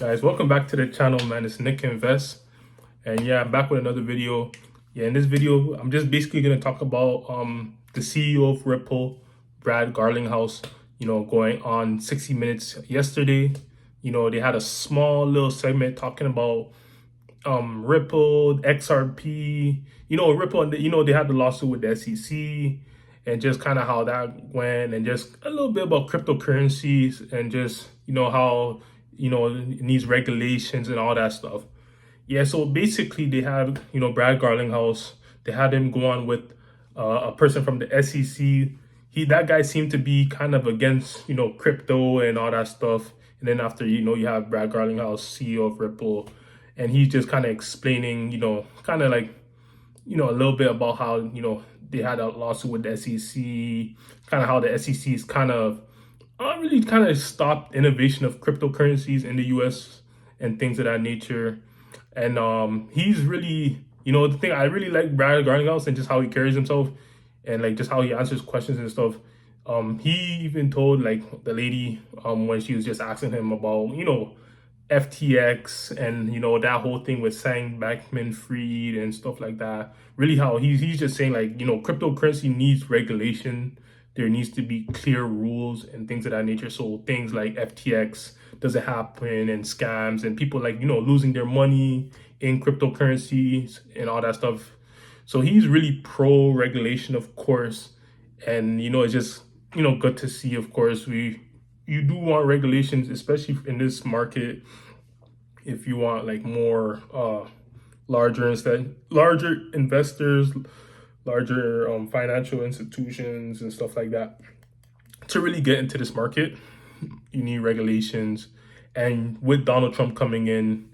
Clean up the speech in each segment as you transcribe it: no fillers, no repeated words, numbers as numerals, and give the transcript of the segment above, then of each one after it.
Guys, welcome back to the channel, man. It's Nick Invest, and yeah, I'm back with another video. Yeah, in this video, I'm just basically gonna talk about the CEO of Ripple, Brad Garlinghouse. Going on 60 Minutes yesterday. They had a small little segment talking about Ripple, XRP. Ripple, and they had the lawsuit with the SEC, and just kind of how that went, and just a little bit about cryptocurrencies, and just how it needs regulations and all that stuff. Yeah, so basically they had Brad Garlinghouse. They had him go on with a person from the SEC. That guy seemed to be kind of against crypto and all that stuff. And then after you have Brad Garlinghouse, CEO of Ripple, and he's just kind of explaining kind of like a little bit about how they had a lawsuit with the SEC, kind of how the SEC is kind of really kind of stopped innovation of cryptocurrencies in the US and things of that nature. And he's really, the thing I really like Brad Garlinghouse and just how he carries himself and like just how he answers questions and stuff. He even told like the lady when she was just asking him about, FTX and that whole thing with Sam Bankman-Fried and stuff like that. Really, how he's just saying like cryptocurrency needs regulation. There needs to be clear rules and things of that nature. So things like FTX doesn't happen and scams and people like losing their money in cryptocurrencies and all that stuff. So he's really pro regulation, of course, and it's just good to see. Of course, you do want regulations, especially in this market, if you want like more larger investors, larger financial institutions and stuff like that to really get into this market. You need regulations, and with Donald Trump coming in,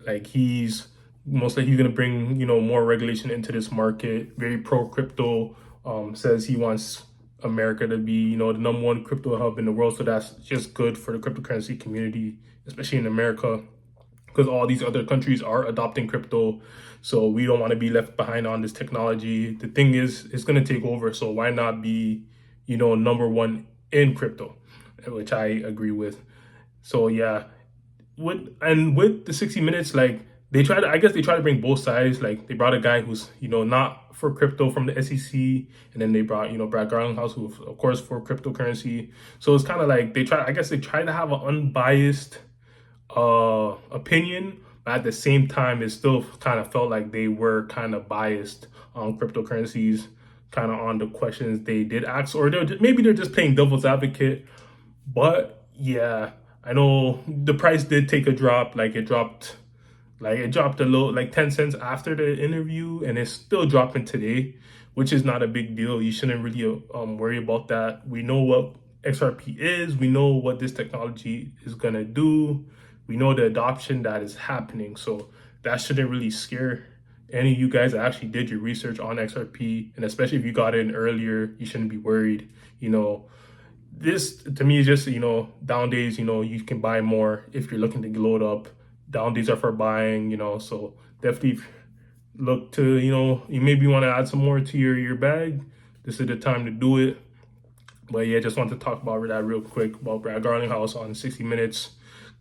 like he's most likely gonna bring more regulation into this market. Very pro crypto. Says he wants America to be the number one crypto hub in the world. So that's just good for the cryptocurrency community, especially in America, because all these other countries are adopting crypto. So we don't want to be left behind on this technology. The thing is, it's going to take over. So why not be, number one in crypto, which I agree with. So yeah, with the 60 Minutes, like I guess they try to bring both sides. Like they brought a guy who's, not for crypto from the SEC. And then they brought, Brad Garlinghouse, who of course for cryptocurrency. So it's kind of like they try to have an unbiased opinion, but at the same time it still kind of felt like they were kind of biased on cryptocurrencies, kind of on the questions they did ask, or maybe they're just playing devil's advocate. But yeah, I know the price did take a drop. Like it dropped a little, like 10 cents after the interview, and it's still dropping today, which is not a big deal. You shouldn't really worry about that. We know what XRP is. We know what this technology is gonna do. We know the adoption that is happening. So that shouldn't really scare any of you guys that actually did your research on XRP. And especially if you got in earlier, you shouldn't be worried. This to me is just, down days, you can buy more if you're looking to load up. Down days are for buying, so definitely look to, you maybe want to add some more to your bag. This is the time to do it. But yeah, just want to talk about that real quick about Brad Garlinghouse on 60 Minutes.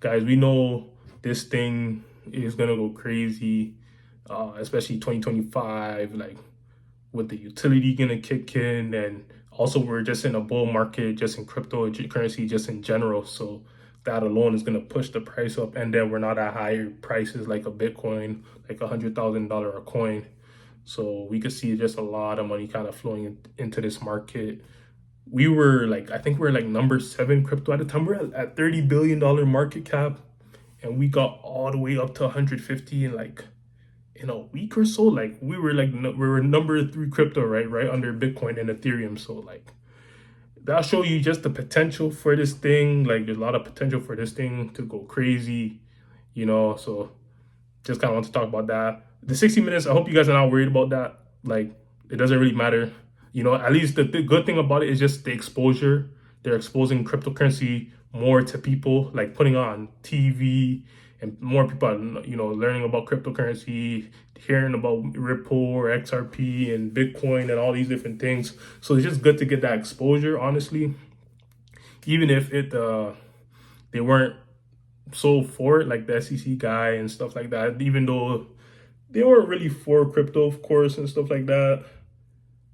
Guys, we know this thing is gonna go crazy, especially 2025, like with the utility gonna kick in, and also we're just in a bull market, just in cryptocurrency, just in general. So that alone is gonna push the price up, and then we're not at higher prices like a Bitcoin, like $100,000 a coin. So we could see just a lot of money kind of flowing into this market. We were like, I think we're like number 7 crypto at the time. We're at $30 billion market cap, and we got all the way up to 150 in a week or so. Like we were number 3 crypto, right under Bitcoin and Ethereum. So like that'll show you just the potential for this thing. Like there's a lot of potential for this thing to go crazy, so just kind of want to talk about that. The 60 Minutes, I hope you guys are not worried about that. Like it doesn't really matter. At least the good thing about it is just the exposure. They're exposing cryptocurrency more to people, like putting on TV, and more people are, learning about cryptocurrency, hearing about Ripple or XRP and Bitcoin and all these different things. So it's just good to get that exposure, honestly. Even if they weren't so for it, like the SEC guy and stuff like that, even though they weren't really for crypto, of course, and stuff like that.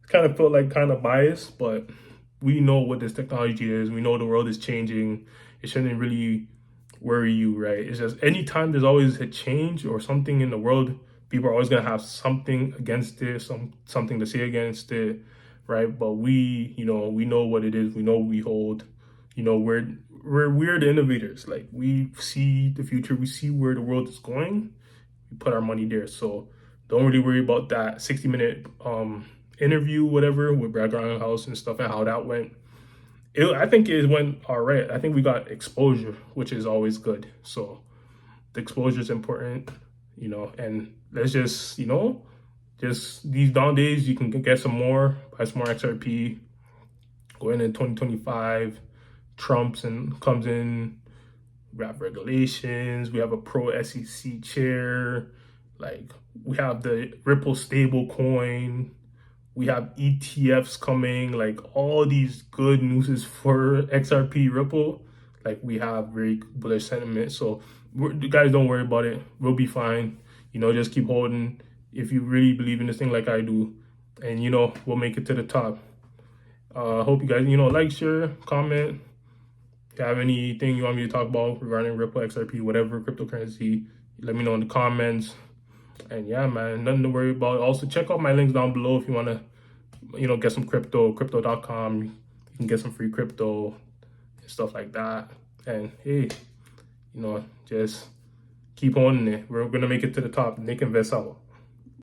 Kind of felt like kind of biased, but we know what this technology is. We know the world is changing. It shouldn't really worry you, right? It's just anytime there's always a change or something in the world, people are always gonna have something against it, something to say against it, right? But we know what it is. We know what we hold. We're the innovators. Like we see the future. We see where the world is going. We put our money there. So don't really worry about that 60-minute interview, whatever, with Brad Garlinghouse and stuff and how that went. I think it went all right. I think we got exposure, which is always good. So the exposure is important, and let's just, just these down days, you can get some more, buy some more XRP. Going in 2025, Trump's and comes in, we have regulations, we have a pro SEC chair, like we have the Ripple stable coin, we have ETFs coming, like all these good news for XRP Ripple. Like we have very bullish sentiment. So you guys don't worry about it. We'll be fine. Just keep holding if you really believe in this thing like I do. And we'll make it to the top. Hope you guys, like, share, comment. If you have anything you want me to talk about regarding Ripple, XRP, whatever cryptocurrency, let me know in the comments. And yeah, man, nothing to worry about. Also, check out my links down below if you want to, get some crypto.com. You can get some free crypto and stuff like that. And hey, just keep on it. We're going to make it to the top. Nick Invest out.